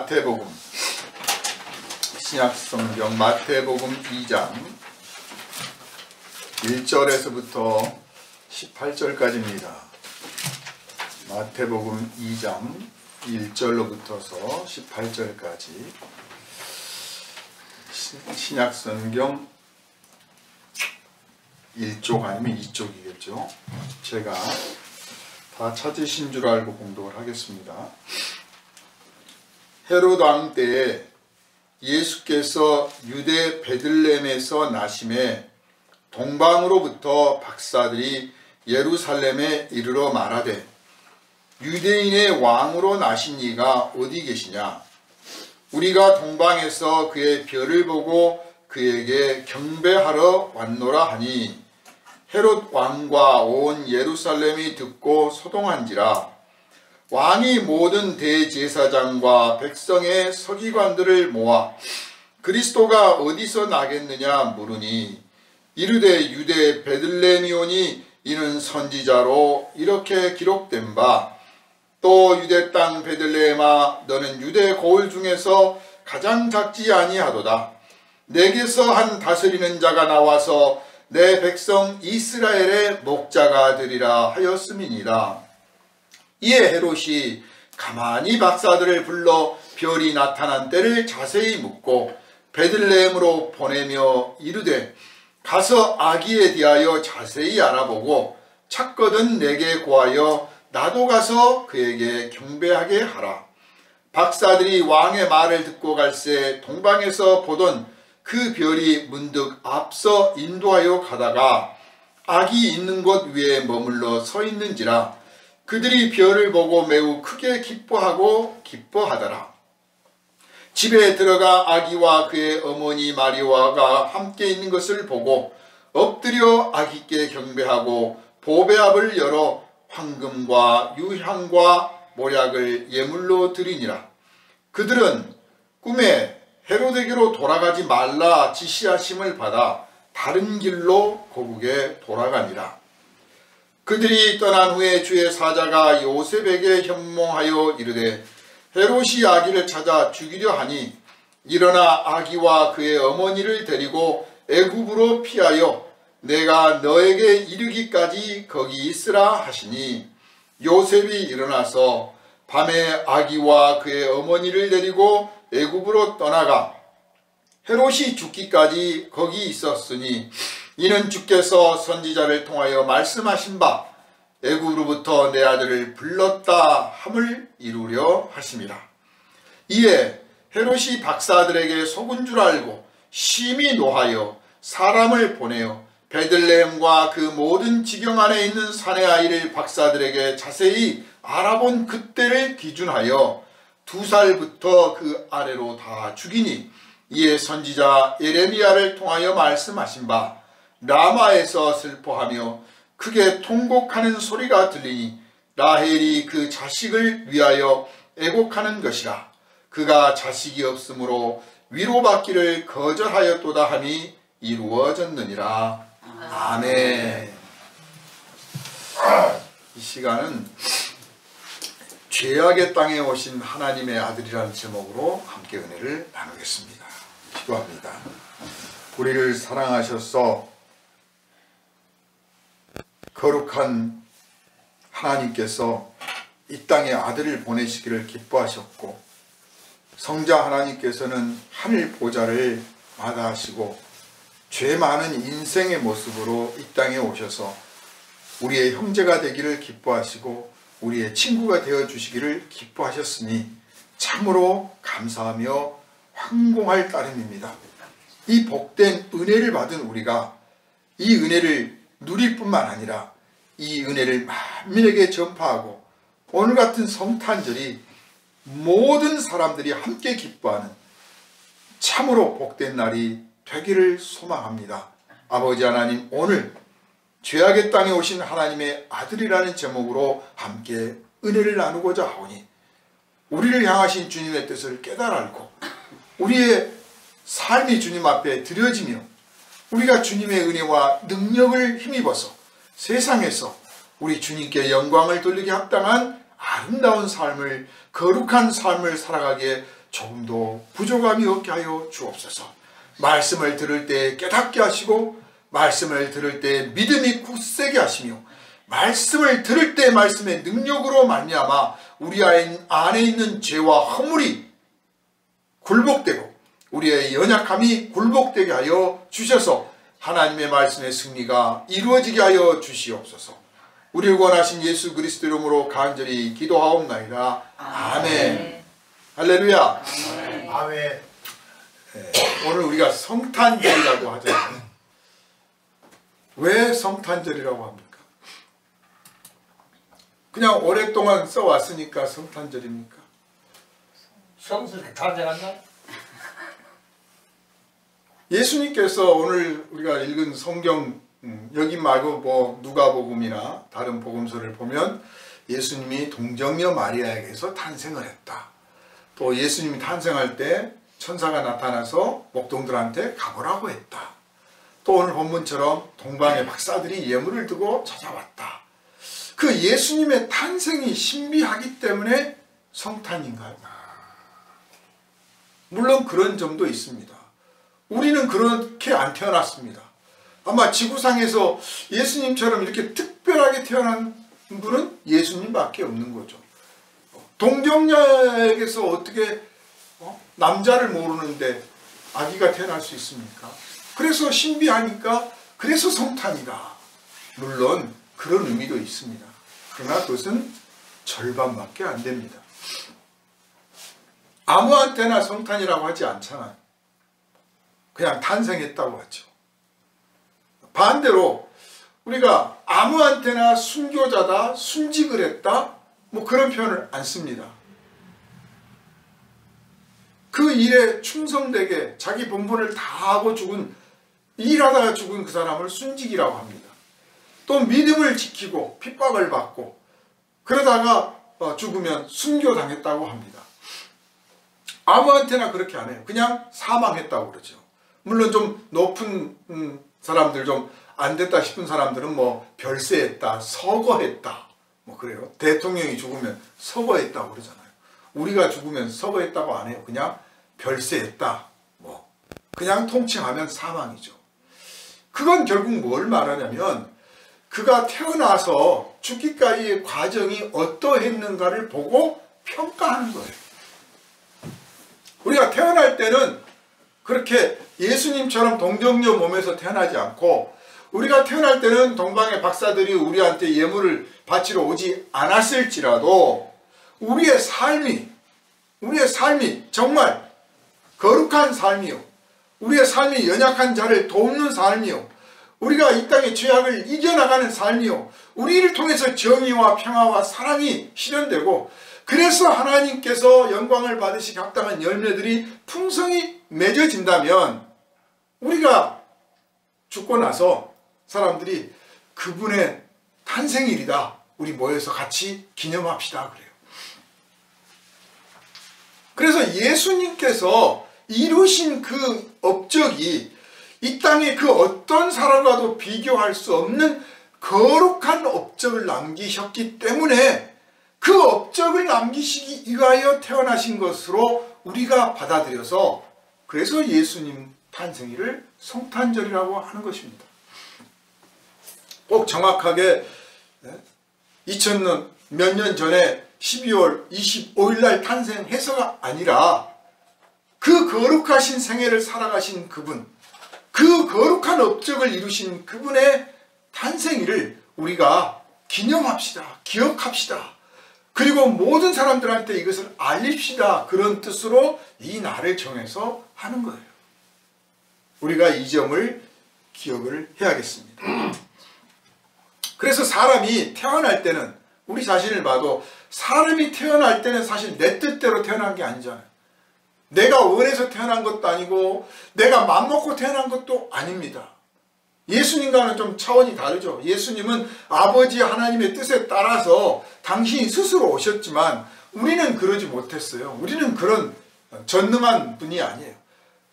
마태복음, 신약성경 마태복음 2장 1절에서부터 18절까지입니다. 마태복음 2장 1절로부터서 18절까지 신약성경 1쪽 아니면 2쪽이겠죠. 제가 다 찾으신 줄 알고 공독을 하겠습니다. 헤롯 왕 때에 예수께서 유대 베들레헴에서 나심에 동방으로부터 박사들이 예루살렘에 이르러 말하되 유대인의 왕으로 나신 이가 어디 계시냐? 우리가 동방에서 그의 별을 보고 그에게 경배하러 왔노라 하니 헤롯 왕과 온 예루살렘이 듣고 소동한지라. 왕이 모든 대제사장과 백성의 서기관들을 모아 그리스도가 어디서 나겠느냐 물으니 이르되 유대 베들레헴이오니 이는 선지자로 이렇게 기록된 바 또 유대 땅 베들레헴아 너는 유대 고을 중에서 가장 작지 아니하도다. 내게서 한 다스리는 자가 나와서 내 백성 이스라엘의 목자가 되리라 하였음이니라. 이에 헤롯이 가만히 박사들을 불러 별이 나타난 때를 자세히 묻고 베들레헴으로 보내며 이르되 가서 아기에 대하여 자세히 알아보고 찾거든 내게 고하여 나도 가서 그에게 경배하게 하라. 박사들이 왕의 말을 듣고 갈새 동방에서 보던 그 별이 문득 앞서 인도하여 가다가 아기 있는 곳 위에 머물러 서 있는지라. 그들이 별을 보고 매우 크게 기뻐하더라. 집에 들어가 아기와 그의 어머니 마리아가 함께 있는 것을 보고 엎드려 아기께 경배하고 보배압을 열어 황금과 유향과 모략을 예물로 드리니라. 그들은 꿈에 헤롯에게로 돌아가지 말라 지시하심을 받아 다른 길로 고국에 돌아가니라. 그들이 떠난 후에 주의 사자가 요셉에게 현몽하여 이르되 헤롯이 아기를 찾아 죽이려 하니 일어나 아기와 그의 어머니를 데리고 애굽으로 피하여 내가 너에게 이르기까지 거기 있으라 하시니 요셉이 일어나서 밤에 아기와 그의 어머니를 데리고 애굽으로 떠나가 헤롯이 죽기까지 거기 있었으니 이는 주께서 선지자를 통하여 말씀하신 바 애굽으로부터 내 아들을 불렀다 함을 이루려 하심이라. 이에 헤롯이 박사들에게 속은 줄 알고 심히 노하여 사람을 보내어 베들레헴과 그 모든 지경 안에 있는 사내 아이를 박사들에게 자세히 알아본 그때를 기준하여 2살부터 그 아래로 다 죽이니 이에 선지자 예레미야를 통하여 말씀하신 바 라마에서 슬퍼하며 크게 통곡하는 소리가 들리니 라헬이 그 자식을 위하여 애곡하는 것이라. 그가 자식이 없으므로 위로받기를 거절하였도다 함이 이루어졌느니라. 아멘. 이 시간은 죄악의 땅에 오신 하나님의 아들이라는 제목으로 함께 은혜를 나누겠습니다. 기도합니다. 우리를 사랑하셔서 거룩한 하나님께서 이 땅에 아들을 보내시기를 기뻐하셨고 성자 하나님께서는 하늘 보좌를 마다하시고 죄 많은 인생의 모습으로 이 땅에 오셔서 우리의 형제가 되기를 기뻐하시고 우리의 친구가 되어주시기를 기뻐하셨으니 참으로 감사하며 황공할 따름입니다. 이 복된 은혜를 받은 우리가 이 은혜를 누릴 뿐만 아니라 이 은혜를 만민에게 전파하고 오늘 같은 성탄절이 모든 사람들이 함께 기뻐하는 참으로 복된 날이 되기를 소망합니다. 아버지 하나님, 오늘 죄악의 땅에 오신 하나님의 아들이라는 제목으로 함께 은혜를 나누고자 하오니 우리를 향하신 주님의 뜻을 깨달아 알고 우리의 삶이 주님 앞에 드려지며 우리가 주님의 은혜와 능력을 힘입어서 세상에서 우리 주님께 영광을 돌리게 합당한 아름다운 삶을, 거룩한 삶을 살아가기에 조금도 부족함이 없게 하여 주옵소서. 말씀을 들을 때 깨닫게 하시고 말씀을 들을 때 믿음이 굳세게 하시며 말씀을 들을 때 말씀의 능력으로 말미암아 우리 안에 있는 죄와 허물이 굴복되고 우리의 연약함이 굴복되게 하여 주셔서 하나님의 말씀의 승리가 이루어지게 하여 주시옵소서. 우리를 원하신 예수 그리스도 이름으로 간절히 기도하옵나이다. 아멘. 할렐루야. 아멘. 오늘 우리가 성탄절이라고 하잖아요. 왜 성탄절이라고 합니까? 그냥 오랫동안 써왔으니까 성탄절입니까? 성수를 탄생한다? 예수님께서 오늘 우리가 읽은 성경 여기 말고 뭐 누가복음이나 다른 복음서를 보면 예수님이 동정녀 마리아에게서 탄생을 했다. 또 예수님이 탄생할 때 천사가 나타나서 목동들한테 가보라고 했다. 또 오늘 본문처럼 동방의 박사들이 예물을 두고 찾아왔다. 그 예수님의 탄생이 신비하기 때문에 성탄인가요? 물론 그런 점도 있습니다. 우리는 그렇게 안 태어났습니다. 아마 지구상에서 예수님처럼 이렇게 특별하게 태어난 분은 예수님밖에 없는 거죠. 동정녀에게서 어떻게 남자를 모르는데 아기가 태어날 수 있습니까? 그래서 신비하니까 그래서 성탄이다. 물론 그런 의미도 있습니다. 그러나 그것은 절반밖에 안 됩니다. 아무한테나 성탄이라고 하지 않잖아요. 그냥 탄생했다고 하죠. 반대로 우리가 아무한테나 순교자다, 순직을 했다, 뭐 그런 표현을 안 씁니다. 그 일에 충성되게 자기 본분을 다하고 일하다가 죽은 그 사람을 순직이라고 합니다. 또 믿음을 지키고 핍박을 받고 그러다가 죽으면 순교당했다고 합니다. 아무한테나 그렇게 안 해요. 그냥 사망했다고 그러죠. 물론 좀 높은 사람들, 좀 안 됐다 싶은 사람들은 뭐 별세했다, 서거했다, 뭐 그래요. 대통령이 죽으면 서거했다고 그러잖아요. 우리가 죽으면 서거했다고 안 해요. 그냥 별세했다, 뭐 그냥 통칭하면 사망이죠. 그건 결국 뭘 말하냐면 그가 태어나서 죽기까지의 과정이 어떠했는가를 보고 평가하는 거예요. 우리가 태어날 때는 그렇게 예수님처럼 동정녀 몸에서 태어나지 않고 우리가 태어날 때는 동방의 박사들이 우리한테 예물을 바치러 오지 않았을지라도 우리의 삶이 정말 거룩한 삶이요, 우리의 삶이 연약한 자를 돕는 삶이요, 우리가 이 땅의 죄악을 이겨나가는 삶이요, 우리를 통해서 정의와 평화와 사랑이 실현되고 그래서 하나님께서 영광을 받으시기 합당한 열매들이 풍성히 맺어진다면 우리가 죽고 나서 사람들이 그분의 탄생일이다, 우리 모여서 같이 기념합시다 그래요. 그래서 예수님께서 이루신 그 업적이 이 땅의 그 어떤 사람과도 비교할 수 없는 거룩한 업적을 남기셨기 때문에 그 업적을 남기시기 위하여 태어나신 것으로 우리가 받아들여서 그래서 예수님 탄생일을 성탄절이라고 하는 것입니다. 꼭 정확하게 2000년 몇 년 전에 12월 25일 날 탄생해서가 아니라 그 거룩하신 생애를 살아가신 그분, 그 거룩한 업적을 이루신 그분의 탄생일을 우리가 기념합시다, 기억합시다. 그리고 모든 사람들한테 이것을 알립시다. 그런 뜻으로 이 날을 정해서 하는 거예요. 우리가 이 점을 기억을 해야겠습니다. 그래서 사람이 태어날 때는, 우리 자신을 봐도 사람이 태어날 때는 사실 내 뜻대로 태어난 게 아니잖아요. 내가 원해서 태어난 것도 아니고 내가 맘먹고 태어난 것도 아닙니다. 예수님과는 좀 차원이 다르죠. 예수님은 아버지 하나님의 뜻에 따라서 당신이 스스로 오셨지만 우리는 그러지 못했어요. 우리는 그런 전능한 분이 아니에요.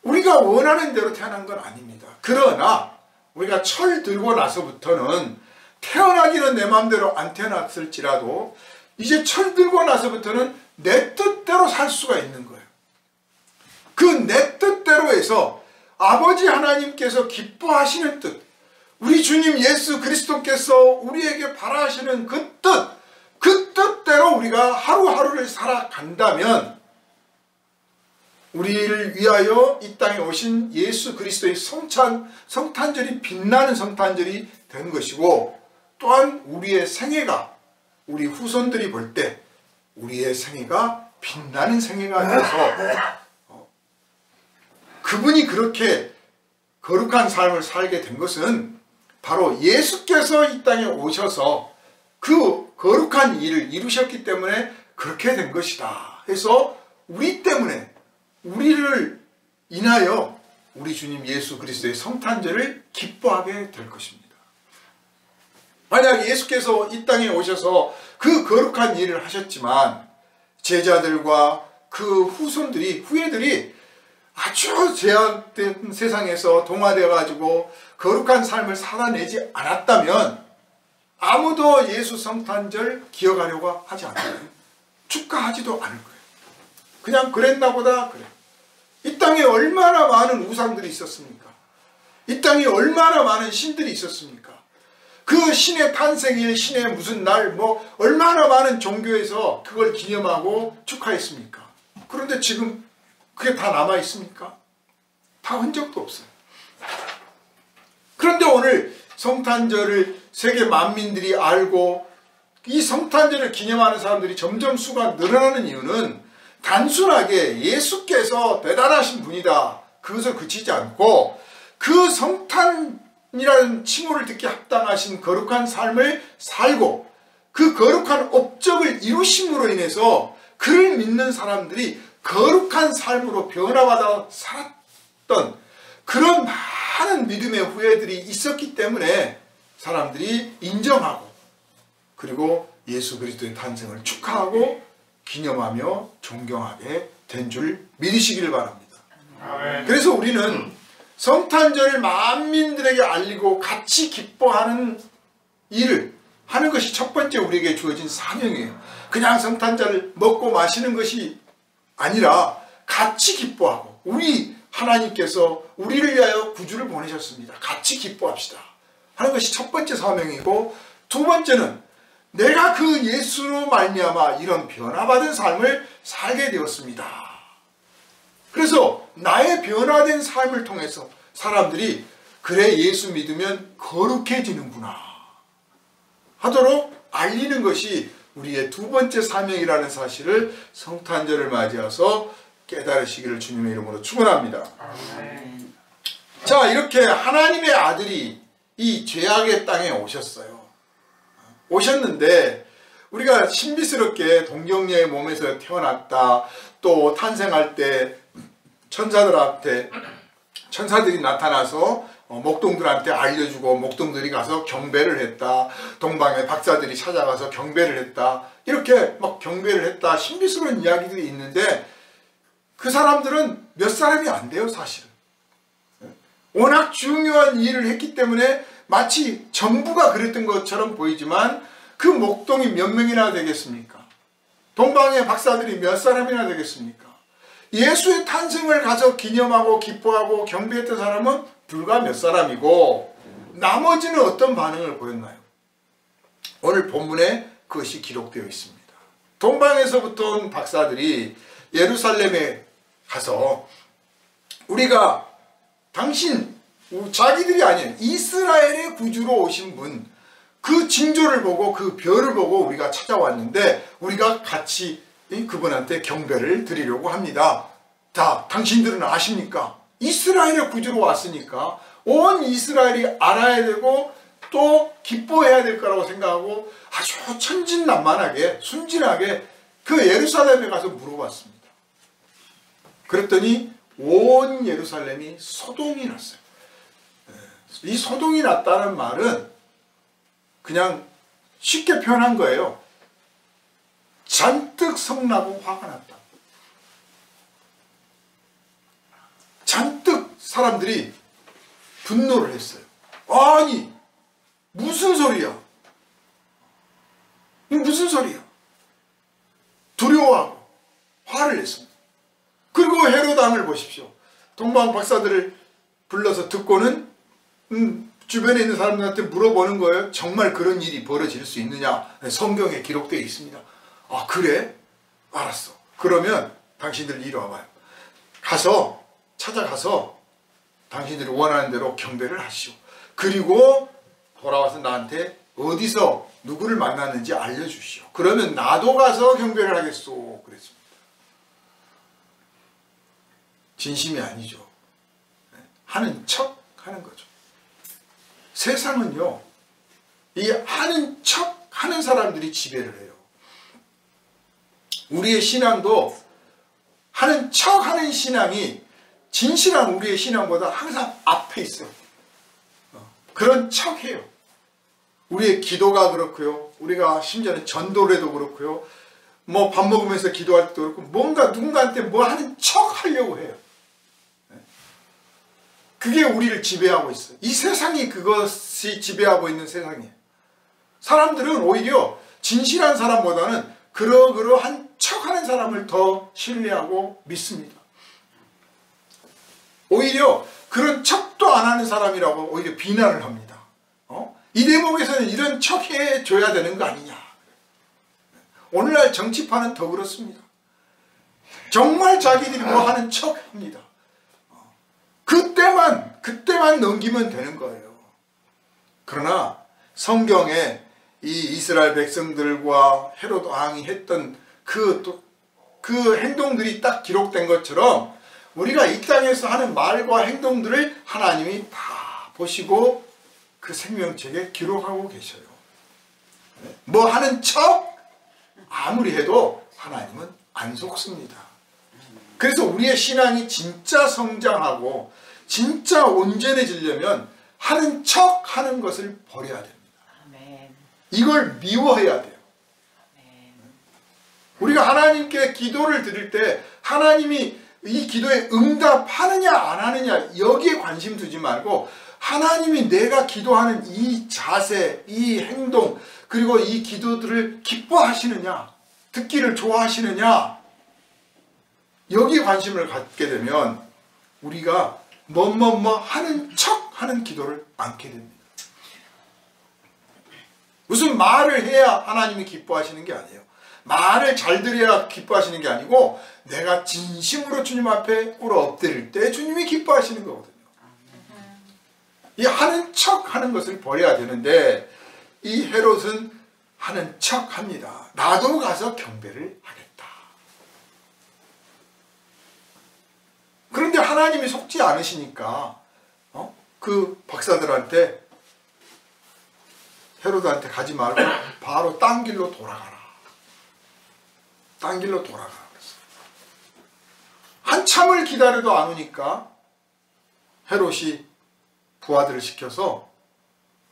우리가 원하는 대로 태어난 건 아닙니다. 그러나 우리가 철 들고 나서부터는, 태어나기는 내 마음대로 안 태어났을지라도 이제 철 들고 나서부터는 내 뜻대로 살 수가 있는 거예요. 그 내 뜻대로 해서 아버지 하나님께서 기뻐하시는 뜻, 우리 주님 예수 그리스도께서 우리에게 바라시는 그 뜻대로 우리가 하루하루를 살아간다면 우리를 위하여 이 땅에 오신 예수 그리스도의 성탄절이 빛나는 성탄절이 된 것이고, 또한 우리의 생애가, 우리 후손들이 볼 때 우리의 생애가 빛나는 생애가 돼서 그분이 그렇게 거룩한 삶을 살게 된 것은 바로 예수께서 이 땅에 오셔서 그 거룩한 일을 이루셨기 때문에 그렇게 된 것이다 해서 우리 때문에, 우리를 인하여 우리 주님 예수 그리스도의 성탄절을 기뻐하게 될 것입니다. 만약 예수께서 이 땅에 오셔서 그 거룩한 일을 하셨지만 제자들과 그 후손들이 아주 제약된 세상에서 동화되어 가지고 거룩한 삶을 살아내지 않았다면 아무도 예수 성탄절 기억하려고 하지 않아요. 축하하지도 않을 거예요. 그냥 그랬나 보다 그래. 이 땅에 얼마나 많은 우상들이 있었습니까? 이 땅에 얼마나 많은 신들이 있었습니까? 그 신의 탄생일, 신의 무슨 날, 얼마나 많은 종교에서 그걸 기념하고 축하했습니까? 그런데 지금 그게 다 남아 있습니까? 다 흔적도 없어요. 그런데 오늘 성탄절을 세계 만민들이 알고 이 성탄절을 기념하는 사람들이 점점 수가 늘어나는 이유는 단순하게 예수께서 대단하신 분이다, 그것을 그치지 않고 그 성탄이라는 칭호를 듣기 합당하신 거룩한 삶을 살고 그 거룩한 업적을 이루심으로 인해서 그를 믿는 사람들이 거룩한 삶으로 변화받아 살았던 그런 많은 믿음의 후예들이 있었기 때문에 사람들이 인정하고 그리고 예수 그리스도의 탄생을 축하하고 기념하며 존경하게 된 줄 믿으시기를 바랍니다. 그래서 우리는 성탄절을 만민들에게 알리고 같이 기뻐하는 일을 하는 것이 첫 번째 우리에게 주어진 사명이에요. 그냥 성탄절을 먹고 마시는 것이 아니라 같이 기뻐하고, 우리 하나님께서 우리를 위하여 구주를 보내셨습니다. 같이 기뻐합시다 하는 것이 첫 번째 사명이고, 두 번째는 내가 그 예수로 말미암아 이런 변화받은 삶을 살게 되었습니다. 그래서 나의 변화된 삶을 통해서 사람들이 그래 예수 믿으면 거룩해지는구나 하도록 알리는 것이 우리의 두 번째 사명이라는 사실을 성탄절을 맞이해서 깨달으시기를 주님의 이름으로 축원합니다. 자, 이렇게 하나님의 아들이 이 죄악의 땅에 오셨는데 우리가 신비스럽게 동정녀의 몸에서 태어났다, 또 탄생할 때 천사들이 나타나서 목동들한테 알려주고 목동들이 가서 경배를 했다, 동방의 박사들이 찾아가서 경배를 했다, 이렇게 막 경배를 했다, 신비스러운 이야기들이 있는데 그 사람들은 몇 사람이 안 돼요. 사실은 워낙 중요한 일을 했기 때문에 마치 전부가 그랬던 것처럼 보이지만 그 목동이 몇 명이나 되겠습니까? 동방의 박사들이 몇 사람이나 되겠습니까? 예수의 탄생을 가서 기념하고 기뻐하고 경배했던 사람은 불과 몇 사람이고 나머지는 어떤 반응을 보였나요? 오늘 본문에 그것이 기록되어 있습니다. 동방에서부터 온 박사들이 예루살렘에 가서 우리가 당신, 자기들이 아닌 이스라엘의 구주로 오신 분, 그 징조를 보고 그 별을 보고 우리가 찾아왔는데 우리가 같이 그분한테 경배를 드리려고 합니다. 자, 당신들은 아십니까? 이스라엘의 구주로 왔으니까 온 이스라엘이 알아야 되고 또 기뻐해야 될 거라고 생각하고 아주 천진난만하게 순진하게 그 예루살렘에 가서 물어봤습니다. 그랬더니 온 예루살렘이 소동이 났어요. 이 소동이 났다는 말은 그냥 쉽게 표현한 거예요. 잔뜩 성나고 화가 났다. 잔뜩 사람들이 분노를 했어요. 아니, 무슨 소리야? 이거 무슨 소리야? 두려워하고 화를 냈습니다. 그리고 헤롯 합당을 보십시오. 동방 박사들을 불러서 듣고는 주변에 있는 사람들한테 물어보는 거예요. 정말 그런 일이 벌어질 수 있느냐? 성경에 기록되어 있습니다. 아, 그래? 알았어. 그러면 당신들 이리 와봐요. 찾아가서 당신들이 원하는 대로 경배를 하시오. 그리고 돌아와서 나한테 어디서 누구를 만났는지 알려주시오. 그러면 나도 가서 경배를 하겠소. 그랬습니다. 진심이 아니죠. 하는 척 하는 거죠. 세상은요, 이 하는 척 하는 사람들이 지배를 해요. 우리의 신앙도 하는 척 하는 신앙이 진실한 우리의 신앙보다 항상 앞에 있어요. 그런 척 해요. 우리의 기도가 그렇고요. 우리가 심지어는 전도를 해도 그렇고요. 뭐 밥 먹으면서 기도할 때도 그렇고, 뭔가 누군가한테 뭐 하는 척 하려고 해요. 그게 우리를 지배하고 있어요. 이 세상이 그것이 지배하고 있는 세상이에요. 사람들은 오히려 진실한 사람보다는 그러한 척하는 사람을 더 신뢰하고 믿습니다. 오히려 그런 척도 안 하는 사람이라고 오히려 비난을 합니다. 이 대목에서는 이런 척 해줘야 되는 거 아니냐. 오늘날 정치판은 더 그렇습니다. 정말 자기들이 뭐 하는 척 합니다. 그때만 넘기면 되는 거예요. 그러나 성경에 이 이스라엘 백성들과 헤롯 왕이 했던 그 행동들이 딱 기록된 것처럼 우리가 이 땅에서 하는 말과 행동들을 하나님이 다 보시고 그 생명책에 기록하고 계셔요. 뭐 하는 척 아무리 해도 하나님은 안 속습니다. 그래서 우리의 신앙이 진짜 성장하고 진짜 온전해지려면 하는 척 하는 것을 버려야 됩니다. 아멘. 이걸 미워해야 돼요. 아멘. 우리가 하나님께 기도를 드릴 때 하나님이 이 기도에 응답하느냐 안 하느냐 여기에 관심 두지 말고 하나님이 내가 기도하는 이 자세, 이 행동, 그리고 이 기도들을 기뻐하시느냐, 듣기를 좋아하시느냐, 여기에 관심을 갖게 되면 우리가 뭐뭐뭐 하는 척 하는 기도를 않게 됩니다. 무슨 말을 해야 하나님이 기뻐하시는 게 아니에요. 말을 잘 들어야 기뻐하시는 게 아니고 내가 진심으로 주님 앞에 꿇어 엎드릴 때 주님이 기뻐하시는 거거든요. 이 하는 척 하는 것을 버려야 되는데 이 헤롯은 하는 척 합니다. 나도 가서 경배를 하겠다. 그런데 하나님이 속지 않으시니까 그 박사들한테 헤롯한테 가지 말고 바로 딴 길로 돌아가라. 딴 길로 돌아가라 그랬어요. 한참을 기다려도 안 오니까 헤롯이 부하들을 시켜서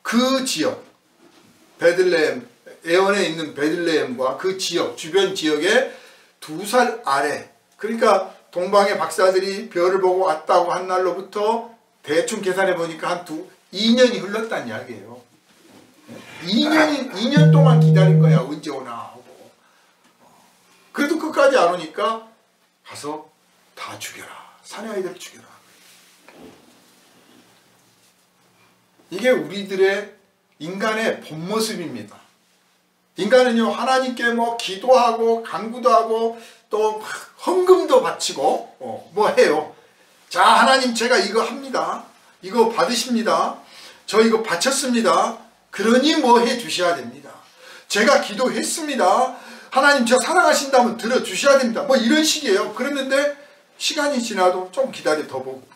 그 지역 베들레헴 예언에 있는 베들레헴과 그 지역 주변 지역에 2살 아래, 그러니까 동방의 박사들이 별을 보고 왔다고 한 날로부터 대충 계산해 보니까 한 2년이 흘렀다는 이야기예요. 2년 동안 기다린 거야. 언제 오나 하고. 그래도 끝까지 안 오니까 가서 다 죽여라. 사내아이들 죽여라. 이게 우리들의 인간의 본 모습입니다. 인간은요, 하나님께 뭐 기도하고 간구도 하고 또 헌금도 바치고 뭐 해요. 자, 하나님 제가 이거 합니다. 이거 받으십니다. 저 이거 바쳤습니다. 그러니 뭐 해 주셔야 됩니다. 제가 기도했습니다. 하나님 저 사랑하신다면 들어주셔야 됩니다. 뭐 이런 식이에요. 그랬는데 시간이 지나도 좀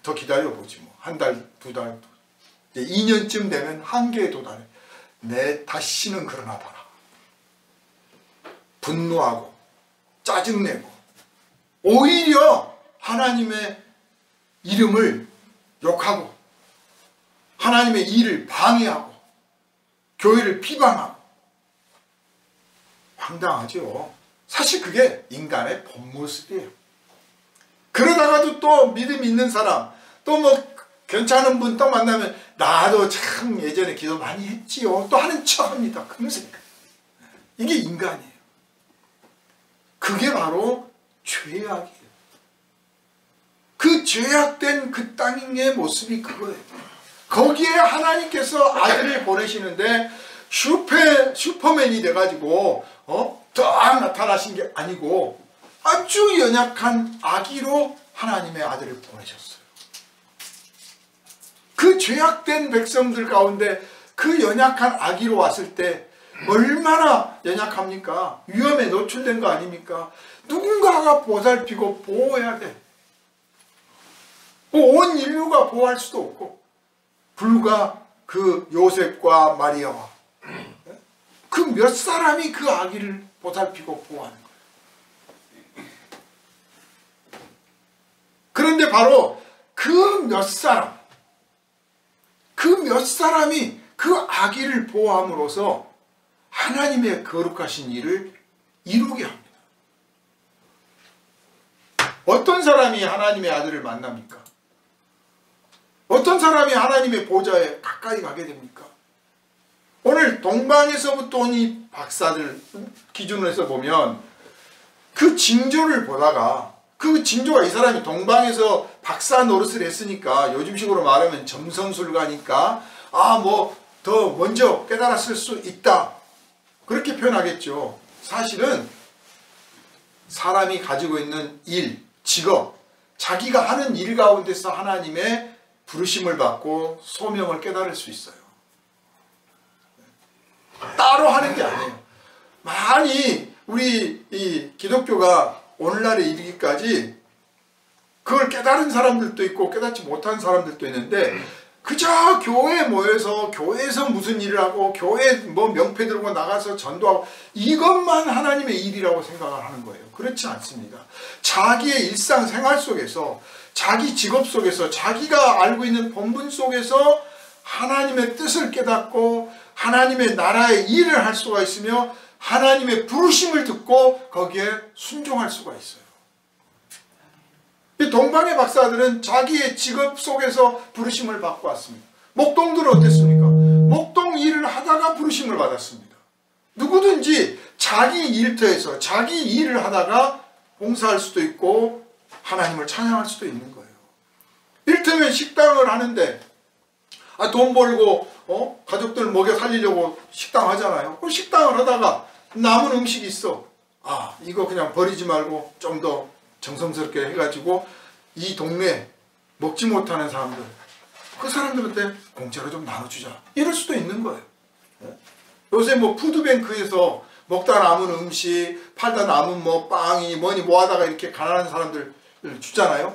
더 기다려보지 뭐. 한 달, 2달, 2년쯤 되면 한계에 도달해. 내 다시는 그러나 봐라. 분노하고 짜증내고 오히려 하나님의 이름을 욕하고 하나님의 일을 방해하고 교회를 비방하고 황당하죠. 사실 그게 인간의 본 모습이에요. 그러다가도 또 믿음 있는 사람, 또 뭐 괜찮은 분 또 만나면 나도 참 예전에 기도 많이 했지요. 또 하는 척합니다. 금세. 이게 인간이에요. 그게 바로 죄악이에요. 죄악된 그 땅의 모습이 그거예요. 거기에 하나님께서 아들을 보내시는데 슈퍼맨이 돼가지고 딱 나타나신 게 아니고 아주 연약한 아기로 하나님의 아들을 보내셨어요. 그 죄악된 백성들 가운데 그 연약한 아기로 왔을 때 얼마나 연약합니까? 위험에 노출된 거 아닙니까? 누군가가 보살피고 보호해야 돼. 온 인류가 보호할 수도 없고 불과 그 요셉과 마리아와 그 몇 사람이 그 아기를 보살피고 보호하는 거예요. 그런데 바로 그 몇 사람이 그 아기를 보호함으로써 하나님의 거룩하신 일을 이루게 합니다. 어떤 사람이 하나님의 아들을 만납니까? 어떤 사람이 하나님의 보좌에 가까이 가게 됩니까? 오늘 동방에서부터 온 이 박사들 기준으로 해서 보면 그 징조를 보다가 그 징조가 이 사람이 동방에서 박사 노릇을 했으니까 요즘식으로 말하면 점성술가니까 뭐 더 먼저 깨달았을 수 있다. 그렇게 표현하겠죠. 사실은 사람이 가지고 있는 일, 직업, 자기가 하는 일 가운데서 하나님의 부르심을 받고 소명을 깨달을 수 있어요. 따로 하는 게 아니에요. 많이 우리 이 기독교가 오늘날에 이르기까지 그걸 깨달은 사람들도 있고 깨닫지 못한 사람들도 있는데 그저 교회에 모여서 교회에서 무슨 일을 하고 교회 뭐 명패 들고 나가서 전도하고 이것만 하나님의 일이라고 생각을 하는 거예요. 그렇지 않습니다. 자기의 일상생활 속에서 자기 직업 속에서 자기가 알고 있는 본분 속에서 하나님의 뜻을 깨닫고 하나님의 나라의 일을 할 수가 있으며 하나님의 부르심을 듣고 거기에 순종할 수가 있어요. 이 동방의 박사들은 자기의 직업 속에서 부르심을 받고 왔습니다. 목동들은 어땠습니까? 목동 일을 하다가 부르심을 받았습니다. 누구든지 자기 일터에서 자기 일을 하다가 봉사할 수도 있고 하나님을 찬양할 수도 있는 거예요. 이를테면 식당을 하는데 돈 벌고 가족들 먹여 살리려고 식당 하잖아요. 그럼 식당을 하다가 남은 음식이 있어. 이거 그냥 버리지 말고 좀 더 정성스럽게 해가지고 이 동네 먹지 못하는 사람들 그 사람들한테 공짜로 좀 나눠주자. 이럴 수도 있는 거예요. 요새 뭐 푸드뱅크에서 먹다 남은 음식 팔다 남은 뭐 빵이 뭐니 뭐 하다가 이렇게 가난한 사람들 주잖아요.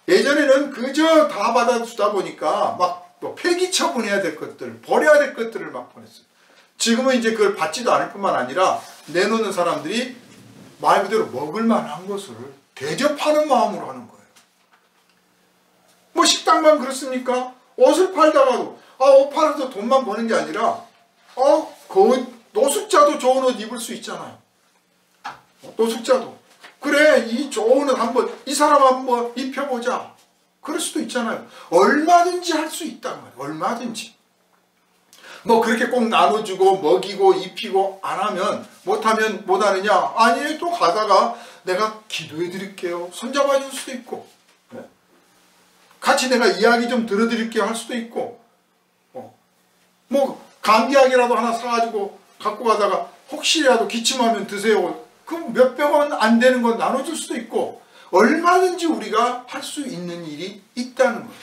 예전에는 그저 다 받아주다 보니까 막 뭐 폐기 처분해야 될 것들 버려야 될 것들을 막 보냈어요. 지금은 이제 그걸 받지도 않을 뿐만 아니라 내놓는 사람들이 말 그대로 먹을 만한 것을 대접하는 마음으로 하는 거예요. 뭐 식당만 그렇습니까? 옷을 팔다가도 옷 팔아서 돈만 버는 게 아니라 그 노숙자도 좋은 옷 입을 수 있잖아요. 노숙자도 그래 이 좋은 옷 한번 이 사람 한번 입혀보자. 그럴 수도 있잖아요. 얼마든지 할 수 있단 말이에요. 얼마든지. 뭐 그렇게 꼭 나눠주고 먹이고 입히고 안 하면 못하면 못하느냐? 아니 또 가다가 내가 기도해 드릴게요. 손잡아 줄 수도 있고 같이 내가 이야기 좀 들어드릴게요 할 수도 있고 뭐 감기약이라도 하나 사가지고 갖고 가다가 혹시라도 기침하면 드세요. 그럼 몇 병은 안 되는 건 나눠줄 수도 있고 얼마든지 우리가 할 수 있는 일이 있다는 거예요.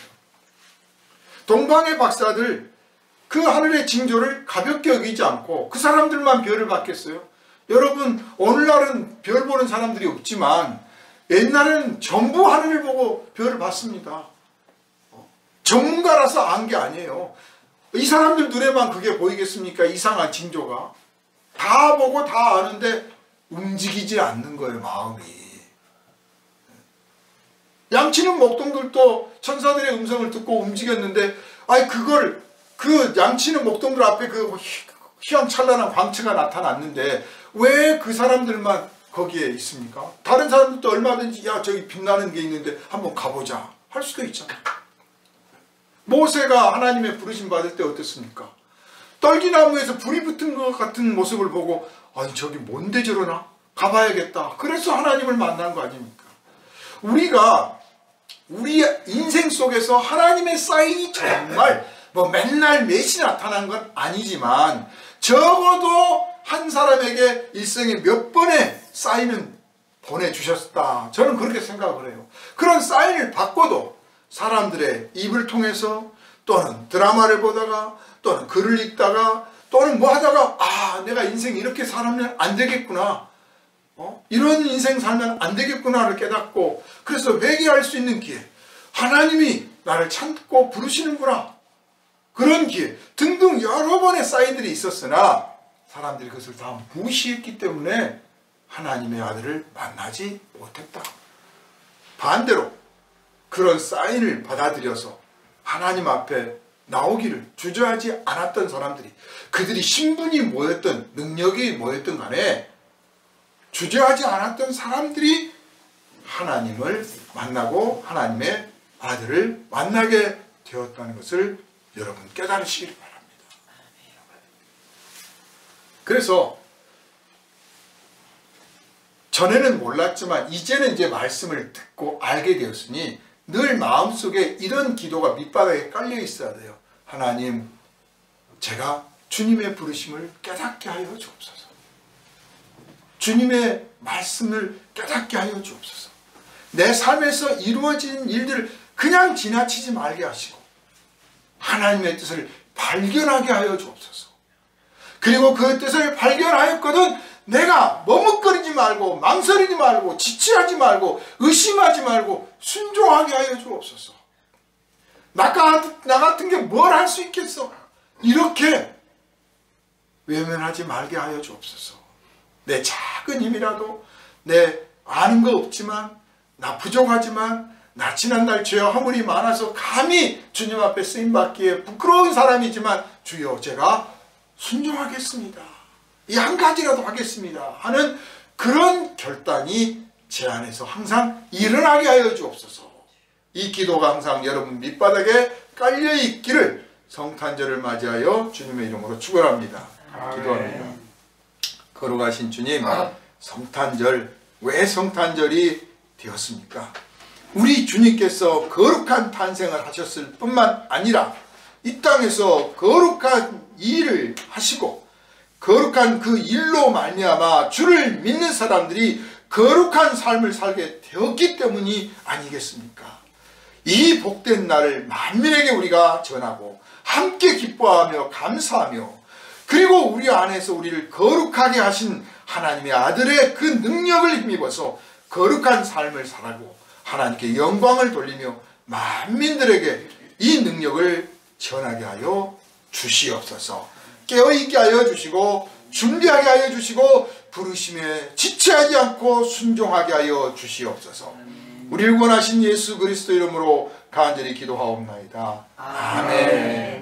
동방의 박사들 그 하늘의 징조를 가볍게 여기지 않고 그 사람들만 별을 받겠어요? 여러분 오늘날은 별 보는 사람들이 없지만 옛날에는 전부 하늘을 보고 별을 봤습니다. 전문가라서 안 게 아니에요. 이 사람들 눈에만 그게 보이겠습니까? 이상한 징조가. 다 보고 다 아는데 움직이지 않는 거예요. 마음이. 양치는 목동들도 천사들의 음성을 듣고 움직였는데 그걸 그 양치는 목동들 앞에 그 휘황찬란한 광채가 나타났는데 왜 그 사람들만 거기에 있습니까? 다른 사람들도 얼마든지 저기 빛나는 게 있는데 한번 가보자 할 수도 있잖아요. 모세가 하나님의 부르심 받을 때 어땠습니까? 떨기나무에서 불이 붙은 것 같은 모습을 보고 저기 뭔데 저러나? 가봐야겠다. 그래서 하나님을 만난 거 아닙니까? 우리가 우리의 인생 속에서 하나님의 사인이 정말 뭐 맨날 매시 나타난 건 아니지만 적어도 한 사람에게 일생에 몇 번의 사인은 보내주셨다. 저는 그렇게 생각을 해요. 그런 사인을 받고도 사람들의 입을 통해서 또는 드라마를 보다가 또는 글을 읽다가 또는 뭐 하다가 아 내가 인생 이렇게 살면 안 되겠구나. 이런 인생 살면 안 되겠구나를 깨닫고 그래서 회개할 수 있는 기회, 하나님이 나를 찾고 부르시는구나 그런 기회 등등 여러 번의 사인들이 있었으나 사람들이 그것을 다 무시했기 때문에 하나님의 아들을 만나지 못했다. 반대로 그런 사인을 받아들여서 하나님 앞에 나오기를 주저하지 않았던 사람들이, 그들이 신분이 뭐였든 능력이 뭐였든 간에 주저하지 않았던 사람들이 하나님을 만나고 하나님의 아들을 만나게 되었다는 것을 여러분 깨달으시길 바랍니다. 그래서 전에는 몰랐지만 이제는 이제 말씀을 듣고 알게 되었으니 늘 마음속에 이런 기도가 밑바닥에 깔려 있어야 돼요. 하나님, 제가 주님의 부르심을 깨닫게 하여 주옵소서. 주님의 말씀을 깨닫게 하여 주옵소서. 내 삶에서 이루어진 일들을 그냥 지나치지 말게 하시고 하나님의 뜻을 발견하게 하여 주옵소서. 그리고 그 뜻을 발견하였거든 내가 머뭇거리지 말고 망설이지 말고 지체하지 말고 의심하지 말고 순종하게 하여 주옵소서. 나 같은 게 뭘 할 수 있겠어? 이렇게 외면하지 말게 하여 주옵소서. 내 작은 힘이라도 내 아는 거 없지만 나 부족하지만 나 지난날 죄와 허물이 많아서 감히 주님 앞에 쓰임받기에 부끄러운 사람이지만 주여 제가 순종하겠습니다. 이 한 가지라도 하겠습니다 하는 그런 결단이 제 안에서 항상 일어나게 하여 주옵소서. 이 기도가 항상 여러분 밑바닥에 깔려 있기를 성탄절을 맞이하여 주님의 이름으로 축원합니다. 기도합니다. 거룩하신 주님, 성탄절, 왜 성탄절이 되었습니까? 우리 주님께서 거룩한 탄생을 하셨을 뿐만 아니라 이 땅에서 거룩한 일을 하시고 거룩한 그 일로 말미암아 주를 믿는 사람들이 거룩한 삶을 살게 되었기 때문이 아니겠습니까? 이 복된 날을 만민에게 우리가 전하고 함께 기뻐하며 감사하며 그리고 우리 안에서 우리를 거룩하게 하신 하나님의 아들의 그 능력을 힘입어서 거룩한 삶을 살고 하나님께 영광을 돌리며 만민들에게 이 능력을 전하게 하여 주시옵소서. 깨어있게 하여 주시고 준비하게 하여 주시고 부르심에 지체하지 않고 순종하게 하여 주시옵소서. 우리를 원하신 예수 그리스도 이름으로 간절히 기도하옵나이다. 아멘.